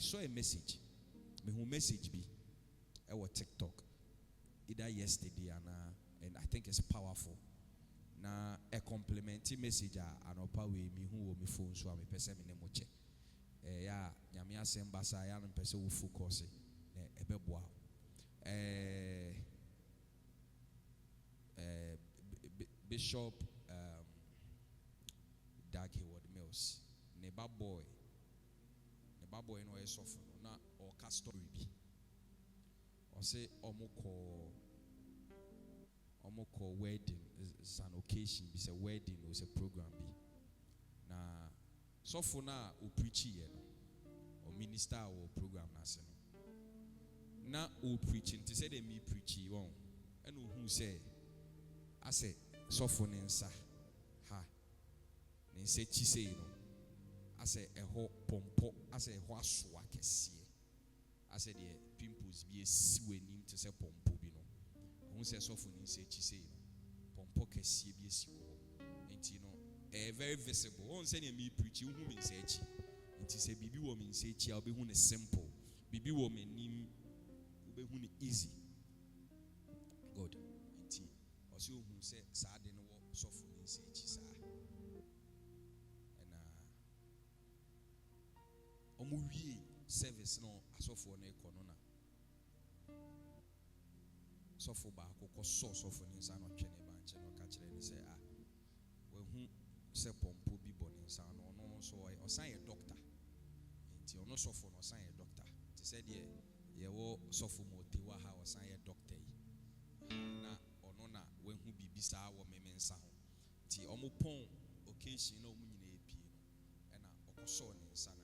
saw a message. Me who message be. I was TikTok either yesterday and I think it's powerful. Na a complimentary message and opa we me who me phone so me person me nemo check. Ya nyame asem basa ya no person wo focus na ebeboa. Bishop Doug Hayward Mills, neighbor boy no is of na or story bi. Or say omoko wedding is an occasion, it's a wedding, it's a program bi. Na so for na o preach or minister or program na o preaching to say me preach won and who say I say so for nensa ha nensa chi say no I say eho pompo I say ho asoa kese I say the pimples be siwe nim to say pompo bi no who say so for nensa chi say no pompo kese bi siwo enti no very visible won say me preach who me say chi enti say bibi wo me say chi obi hu ne simple bibi wo me nim obi hu ne easy good enti also who say sad no so for me say chi sa and omo wie service no asofo na ekono na sofo ba akoko so for ni sa no twene ba nche no ka kire ni say we hu se pompo bi bo ni sa no no so o san ye doctor enti ono sofo no san ye doctor ti say de ye wo sofo mo te wa ha o san ye doctor yi na ono na we hu bibi sa wo memensa ho ti omo pon occasion na omo nyina epie no e na okoso ni nsa na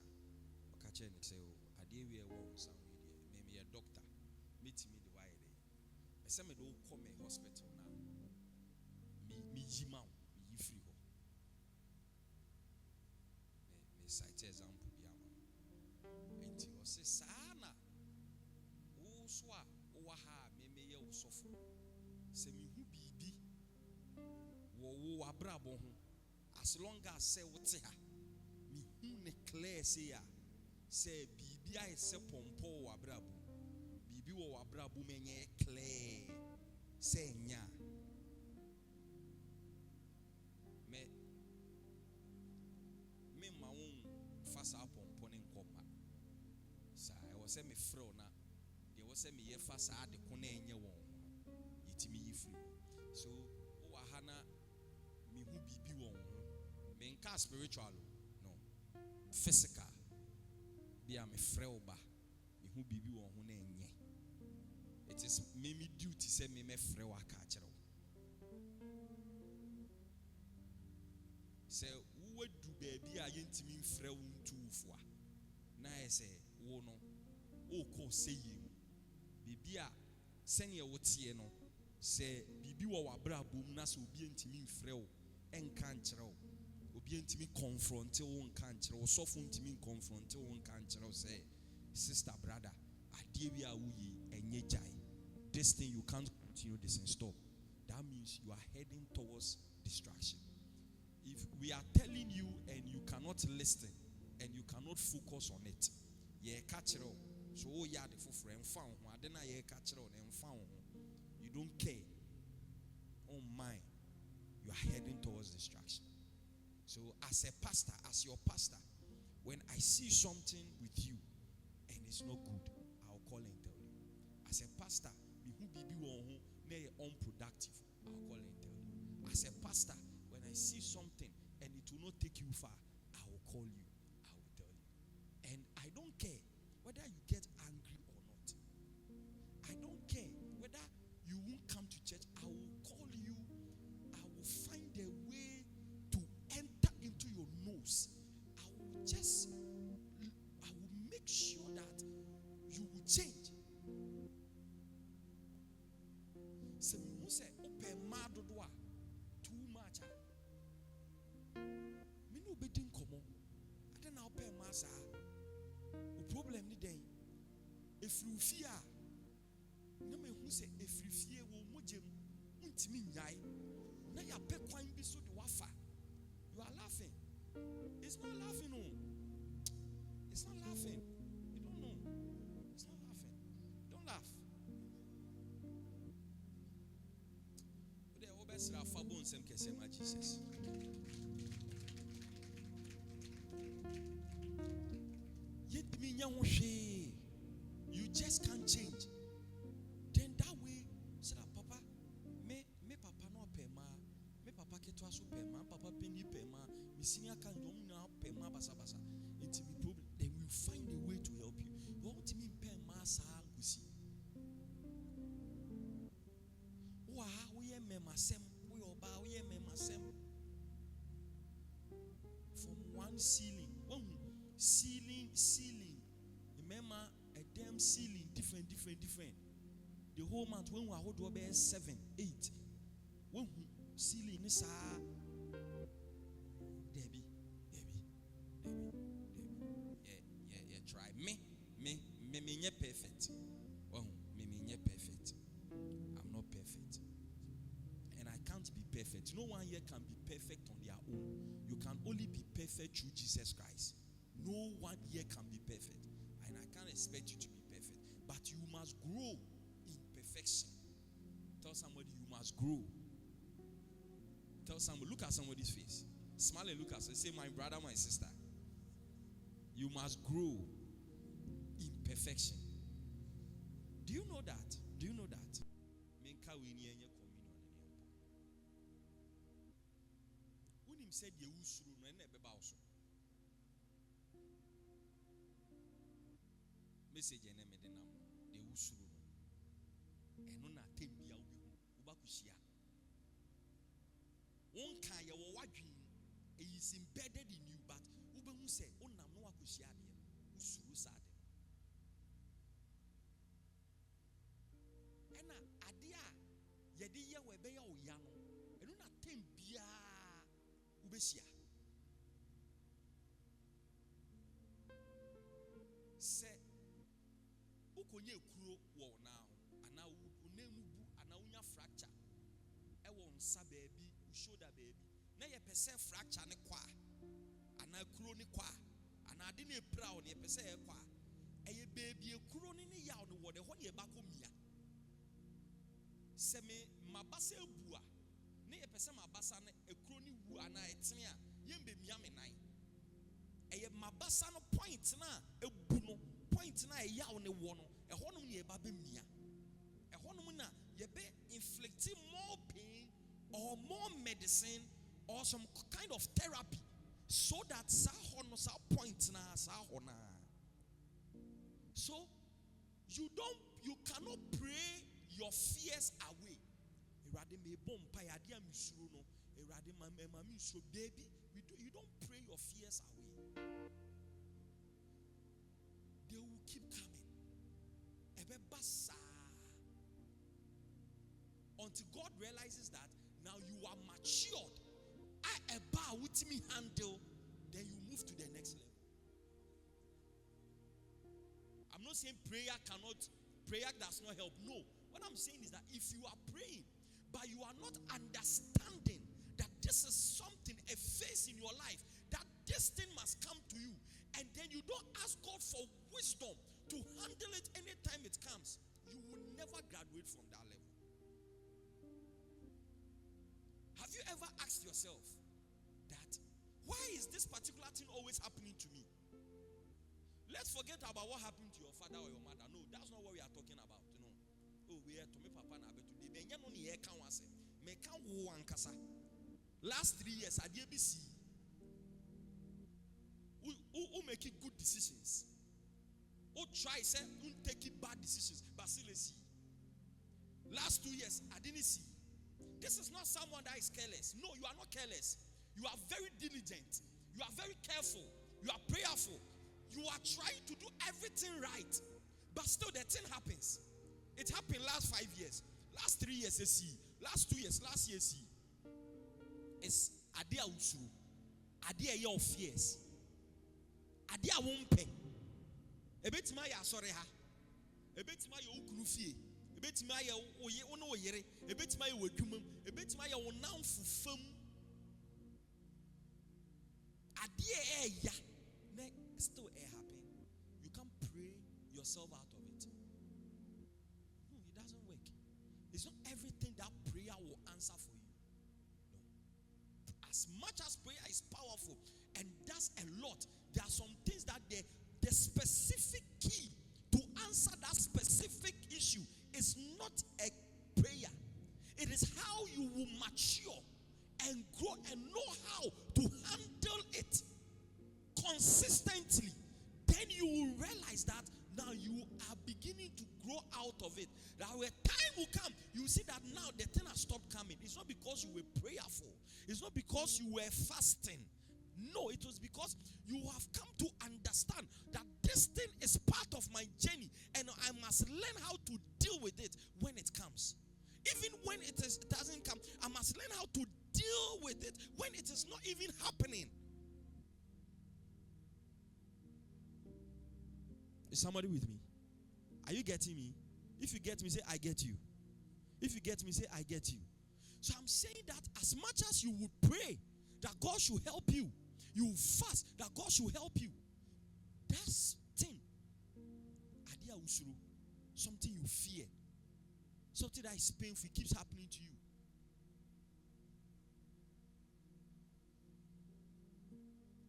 okache ni say o ade we e wo nsa ho de me me ye doctor meet me the why dey me say me do come hospital na me yima me yi free ho me cite example bi ama enti o say sana wo so a wo wa ha me ye wo sofo se me hu bibi wo abrabo ho as long as say wote ha me hu ne clear say ya say bibi ai se pompo wo abrabo bibi wo abrabo menye clear say nya me ma won fasa pompo ne nkopa sa e wo say me fro na de wo say me ye fasa ade ko na enye won yitimi yifri so wo hana me hu bibi won me nka spiritual no physical bia me frɛ oba me hu bibi won ho na enye it is me duty say me frɛ wa ka kyerɛ wo say wo du baabi a yentimi mfrɛ wo ntuufo a na ɛsɛ wo no o ko sɛ yim bibi a sɛnea wo tie no sɛ bibi wo wabrabom na sɛ obi ntimi mfrɛ wo enka nkyerɛ wo obi ntimi confront wo nka nkyerɛ wo sɔfo ntimi confront wo nka nkyerɛ wo sɛ sister brother adie wi a wo yi enye jai this thing you can't continue this and stop that means you are heading towards destruction. If we are telling you and you cannot listen and you cannot focus on it, ye kachiro so ya de foforo emfa ho ade na ye kachiro na emfa ho you don't care. Oh my, you are heading towards destruction. So as a pastor, as your pastor, when I see something with you and it's not good, I'll call and tell you. As a pastor, me who bibi wo ho na ye unproductive, I'll call and tell you. As a pastor, when I see something and it will not take you far, I will call you, I will tell you. And I don't care whether you get angry or not. I don't care whether you won't come to church. I will call you. I will find a way to enter into your nose. I will make sure that you will change. So you say, open madodoa too much. Me no bedin komo. I don't know open masa. O problem ni den. Efrufia. Na me hu say efrifie wo mojem untimi nyai. Na ya pe kwan bi so de wafa. You are laughing. It's not laughing, no. It's not laughing. You don't Kesema Jesus. You just can't change. Then that way, say that Papa, me Papa no pema, me Papa ketwa so pema, Papa penny pema, me senior can yom now pema basa basa. It's a problem. Then we'll find a way to help you. You want to mean pema sa gusi. Wa we mema sem, we oba we mema sem. From one ceiling, ceiling. Remember a damn ceiling, different. The whole month when we are hold over 7, 8. When ceiling is Debbie. Yeah, try. Me perfect. Well, me perfect. I'm not perfect. And I can't be perfect. No one here can be perfect on their own. You can only be perfect through Jesus Christ. No one here can be perfect. And I can't expect you to be perfect. But you must grow in perfection. Tell somebody you must grow. Tell somebody, look at somebody's face. Smile and look at them. Say, my brother, my sister. You must grow in perfection. Do you know that? Do you know that? Said you usuru no na ebeba oso message ene me de nam de usuru no eno na tembia obi hu uba kuhia won kan ye wo wadwen is embedded in you, but ube hu say onam no akohia de usuru sa de ena ade a ye de ye we be ya oya no eno na tembia ubesia se ukonye kuro wo now ana unemu bu ana unya fracture e wo nsa baabi u shoulder baabi na ye pese fracture ne kwa ana kuro ne kwa ana ade na epra wo ne pese e kwa eye baabi ekuro ne ne yaw ne wo de ho ne ba ko mia se me mabasa ebua ne ye pese mabasa ne ekuro ne wu ana etene a yembe mia me nan eye mabasa no point na ebu no point na eyaw ne wo no ehonum ne eba be mia ehonum na ye be inflicting more pain or more medicine or some kind of therapy so that sa hono sa point na sa hona. So you cannot pray your fears away. Erade me bompa ya dia misuro no erade mama misuro baby you don't pray your fears away. They will keep coming. Ebe basa until God realizes that now you are matured. I eba with me handle, then you move to the next level. I'm not saying prayer does not help. No. What I'm saying is that if you are praying, but you are not understanding that this is something, a phase in your life, that this thing must come to you, and then you don't ask God for wisdom to handle it anytime it comes, you will never graduate from that level. Have you ever asked yourself that, why is this particular thing always happening to me? Let's forget about what happened to your father or your mother. No, that's not what we are talking about. You know, oh, we are to me papa na betu de benya no ne kan wase me kan wo ankasa. Last 3 years I dey BC. Who make good decisions? Who try say who take bad decisions? But still see. Last 2 years I didn't see. This is not someone that is careless. No, you are not careless. You are very diligent. You are very careful. You are prayerful. You are trying to do everything right. But still the thing happens. It happened last 5 years. Last 3 years, see. Last 2 years, last year, see. It's Adia Usu. Adia your fears. Adia won't pay. A bit my sorry ha. A bit my ukrufi. A bit my ono yere. A bit my wakumum. A bit my onan fufum. Adia ya. Still happen. You can't pray yourself out of it. No, it doesn't work. It's not everything that prayer will answer for you. No. as much as prayer is powerful and does a lot, there are some things that the specific key to answer that specific issue is not a prayer. It is how you will mature and grow and know how to handle it consistently. Then you will realize that now you are beginning to grow out of it. That when time will come, you see that now the thing has stopped coming. It's not because you were prayerful. It's not because you were fasting. No, it was because you have come to understand that this thing is part of my journey and I must learn how to deal with it when it comes. Even when it doesn't come, I must learn how to deal with it when it is not even happening. Is somebody with me? Are you getting me? If you get me, say, I get you. If you get me, say, I get you. So I'm saying that as much as you would pray that God should help you, you fast that God should help you, that's thing. Adia usuru, something you fear, something that is painful, it keeps happening to you.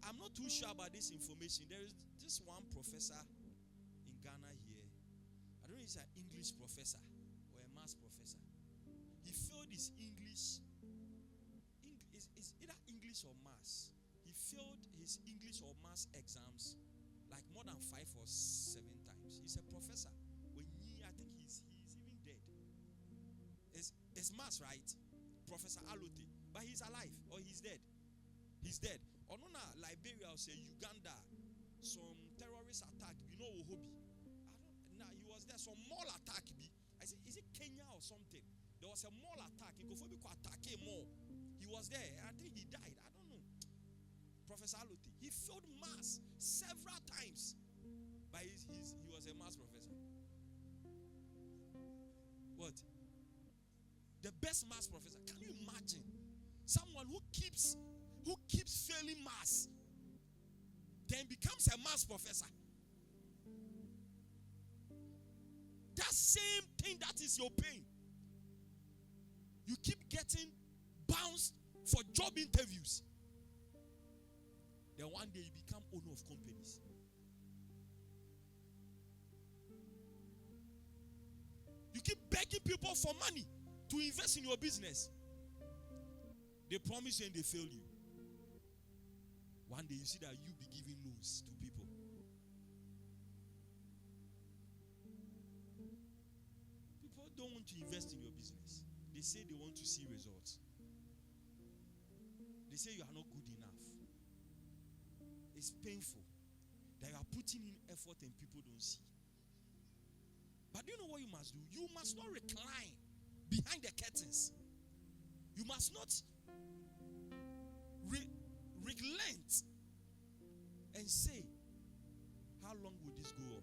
I'm not too sure about this information. There is this one professor in Ghana here. I don't know if he's an English professor or a maths professor. He failed his English. It's either English or maths. He failed his English or maths exams like more than 5 or 7 times. He's a professor. I think he's even dead. It's maths, right? Professor Alote. But he's alive or he's dead. He's dead. Onona Liberia or say Uganda, some terrorist attack, you know Ohobi. He was there, some mall attack. I said, is it Kenya or something? There was a mall attack. He attack more. He was there. I think he died. I don't know. Professor Alote. He failed maths several times. But he was a maths professor. What? The best maths professor. Can you imagine? Someone who keeps failing maths, then becomes a maths professor. That same thing that is your pain. You keep getting bounced for job interviews. Then one day you become owner of companies. You keep begging people for money to invest in your business. They promise you and they fail you. One day you see that you be giving loans to people. People don't want to invest in your business. They say they want to see results. They say you are not good enough. It's painful that you are putting in effort and people don't see. But do you know what you must do? You must not recline behind the curtains. You must not relent and say, how long will this go on?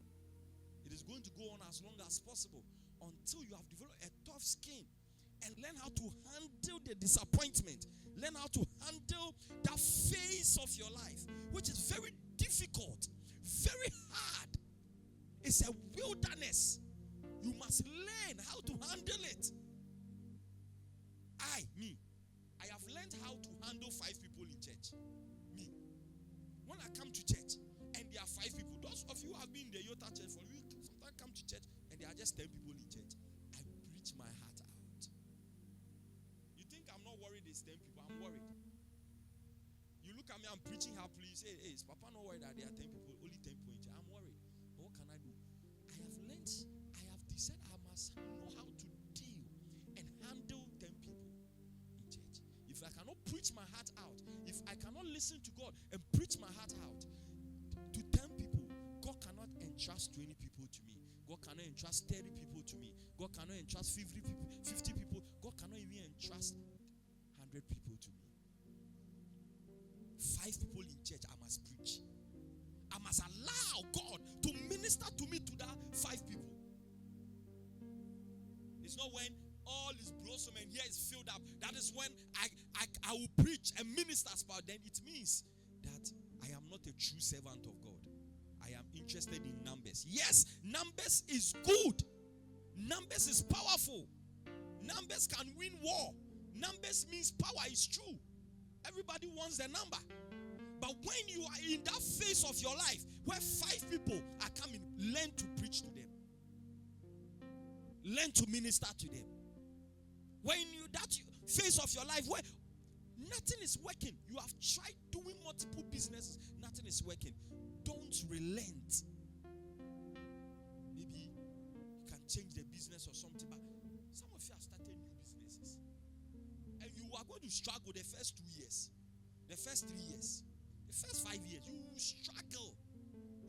It is going to go on as long as possible until you have developed a tough skin and learn how to handle the disappointment. Learn how to handle that phase of your life, which is very difficult, very hard. It's a wilderness. You must learn how to handle it. I have learned how to handle 5 people in church. Me. When I come to church and there are 5 people, those of you who have been in the Yota church for a week, sometimes come to church and there are just 10 people in church. I preach my heart out. You think I'm not worried there's 10 people? I'm worried. You look at me, I'm preaching happily. You say, hey, is Papa not worried that there are 10 people, only 10 people in church? I'm worried. But what can I do? I have learned, I have decided I must know how to deal and handle 10 people in church. If I cannot preach my heart out, if I cannot listen to God and preach my heart out to 10 people, God cannot entrust 20 people to me. God cannot entrust 30 people to me. God cannot entrust 50 people. God cannot even entrust 100 people to me. 5 people in church, I must preach. I must allow God to minister to me to that 5 people. It's not when all is blossom and here is filled up. That is when I will preach and minister about. Then it means that I am not a true servant of God. I am interested in numbers. Yes, numbers is good. Numbers is powerful. Numbers can win war. Numbers means power is true. Everybody wants the number. But when you are in that phase of your life where 5 people are coming, learn to preach to them. Learn to minister to them. When you that phase of your life where nothing is working, you have tried doing multiple businesses, nothing is working. Don't relent. Maybe you can change the business or something, but some of you have started new businesses. And you are going to struggle the first 2 years, the first 3 years, the first 5 years. You will struggle.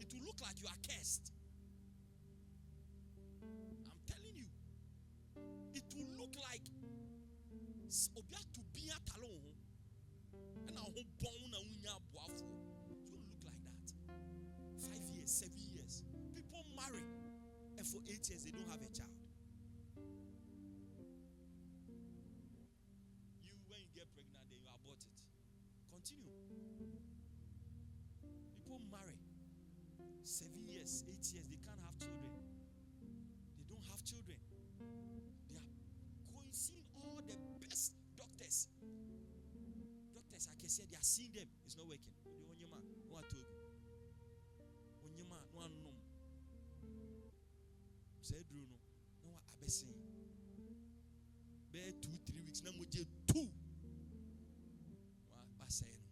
It will look like you are cursed. I'm telling you. It will look like Obia to be at alone. And I hope born and it will look like that. 5 years, 7 years. People marry, and for 8 years they don't have a child. You, when you get pregnant, then you abort it. Continue. People marry 7 years, 8 years, they can't have children. They don't have children. They are going seeing all the best doctors. Doctors, I can say they are seeing them. It's not working. What told you? One no. Said Bruno. No, I be saying. Be 2-3 weeks. Now moje 2. What pass saying?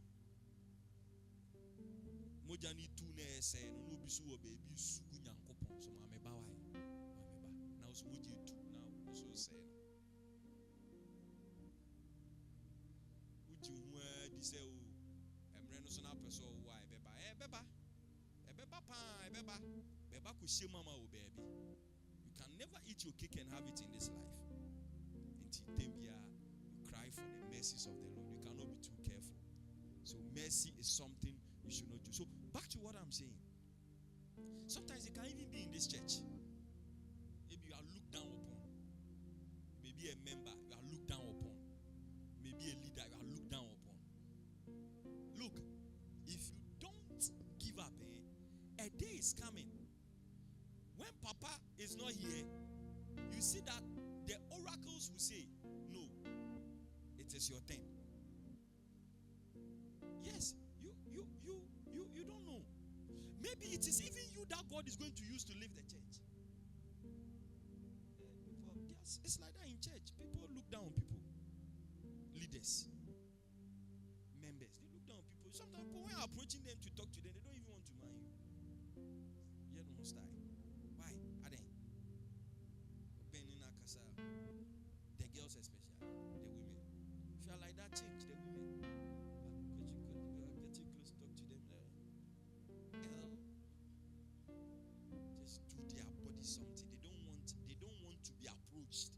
Moja ni 2 na saying. No be so baby sugu nyankopon. So mame ba why? Now so moje 2 now so saying. Uji unwe di say o. Emre no so na person why beba. Beba. Beba pa, beba ku she mama o baby. You can never eat your cake and have it in this life. Until Tembia, you cry for the mercies of the Lord. You cannot be too careful. So mercy is something you should not do. So back to what I'm saying. Sometimes you can even be in this church. Maybe you are looked down upon. Maybe a member, you are looked down upon. Maybe a leader, you are looked down upon. Look, if you don't give up, a day is coming. When Papa is not here, you see that the oracles will say, no, it is your turn. Yes, you don't know. Maybe it is even you that God is going to use to leave the church. Yes, it's like that in church. People look down on people. Leaders, members, they look down on people. Sometimes when you're approaching them to talk to them, they don't even want to mind you. Yeah, don't style. Why? Are they? The girls especially, the women. If you are like that, change the women. But get you close, talk to them. Just do their body something. They don't want to be approached.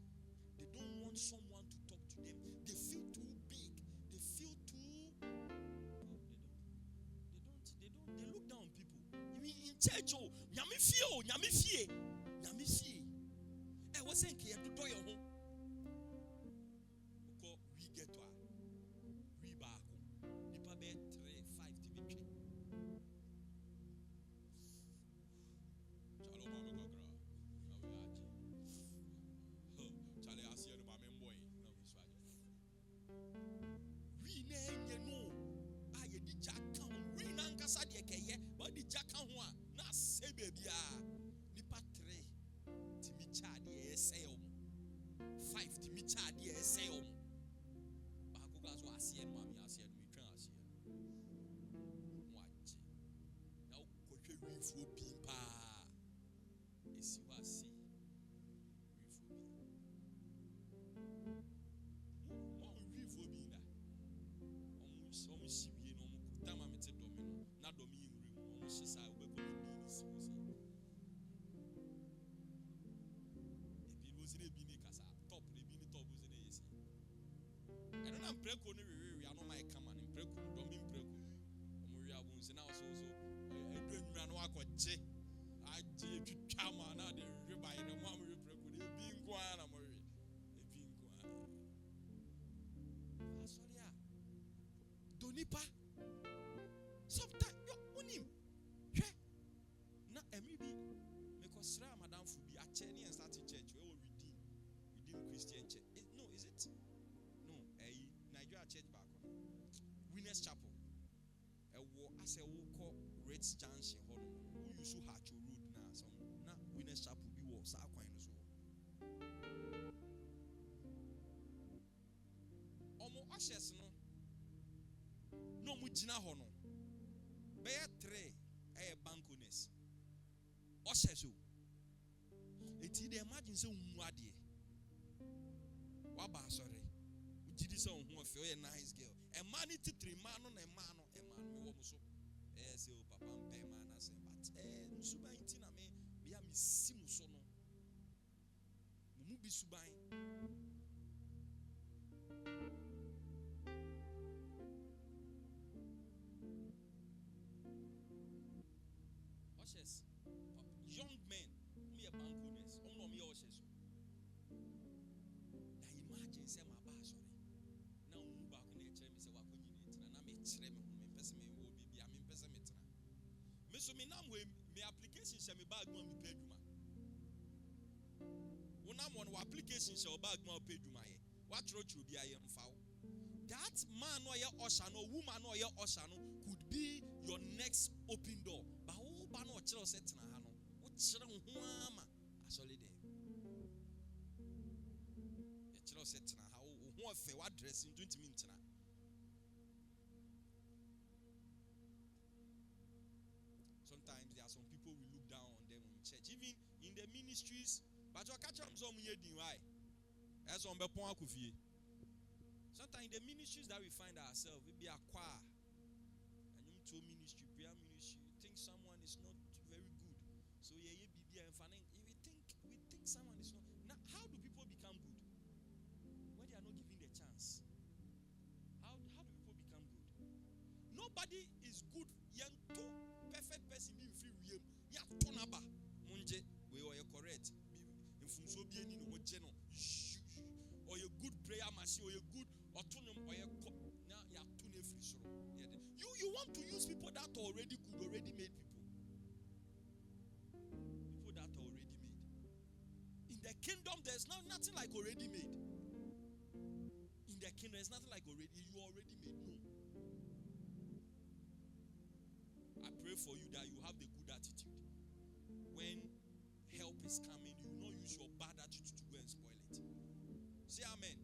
They don't want someone to talk to them. They feel too big. They feel too. They look down on people. You mean in church? Oh, nyami fie. Eh, what's saying? Can you do your home? We get to we back. Nipa be 3-5 to be 3. Chalo mama kakra. Chale asiye no mama mboy. We ne no. Aye di jaka. We na nkasa de keye. But di jaka ho a na se bebia. Nipa 3 timi chade say 5 timi chade say Bakuga so asiye no mama asiye no metwa asiye. Waje. Na okwohwe wifuo pimpa. Esi wasi. Impreku ni we are no my command impreku do me impreku omo wi abunse na so edu enwura no akọje aje twitwa ma na de we by no ma mo impreku de bi nko na mo we ebi nko sorry ah donipa sometimes yo unim hwe na emi bi because sra madam fu bi a che ni en start church we redeem Christian church no is it Nigeria church back on. Winners Chapel. I say we call Reds Junction. We use Hacho Road now. So now Winners Chapel be was our coin as well. Omo ashes no mujina hono. Be 3 bankoness. Ashes o. Eti dey imagine say unwade. Waba sorry. Ujidi say unhu afi o nice girl. A man it 3 man on a man me wo so. Say o papa mpe man ase but nsuban ntina me bia me simu so no. Mumu bi suban. Oshes young men me a bankoness no me oshes. Na imagine say my ba sorry. Na unmu ba ko na e kire me say wa ko nyina tina na me kire me ho me pese me wo bibia me pese me tina. Me so me nam we me application say me bag mo me pay adwuma. Wo nam won application say o bag mo pay adwuma ye. Wa tro bia ye mfa wo. That man or your usher no woman or your usher no could be your next open door. But who ba no kire set na ha no. Wo kire ho ama asole dey. E kire set na ha wo ho afa wa dress into ntimi ntina. Sometimes there are some people we look down on them in church, even in the ministries. But you catch them some year din why? As on bepon akufie. Sometimes in the ministries that we find ourselves, we be a choir, and you to ministry, prayer ministry. You think someone is not very good, so we think someone is not. Now, how do people become good when they are not given the chance? How do people become good? Nobody is good. Yanto perfect person being free with ya tonaba munje we are correct. Infumso bi eni no geno or a good prayer machine or a good autonomous or now you are too free so you want to use people that are already good, already made people that are already made. In the kingdom there's nothing like already made. In the kingdom there's nothing like already you already made. No, I pray for you that you have the good attitude. When help is coming, you will not use your bad attitude to go and spoil it. Say amen.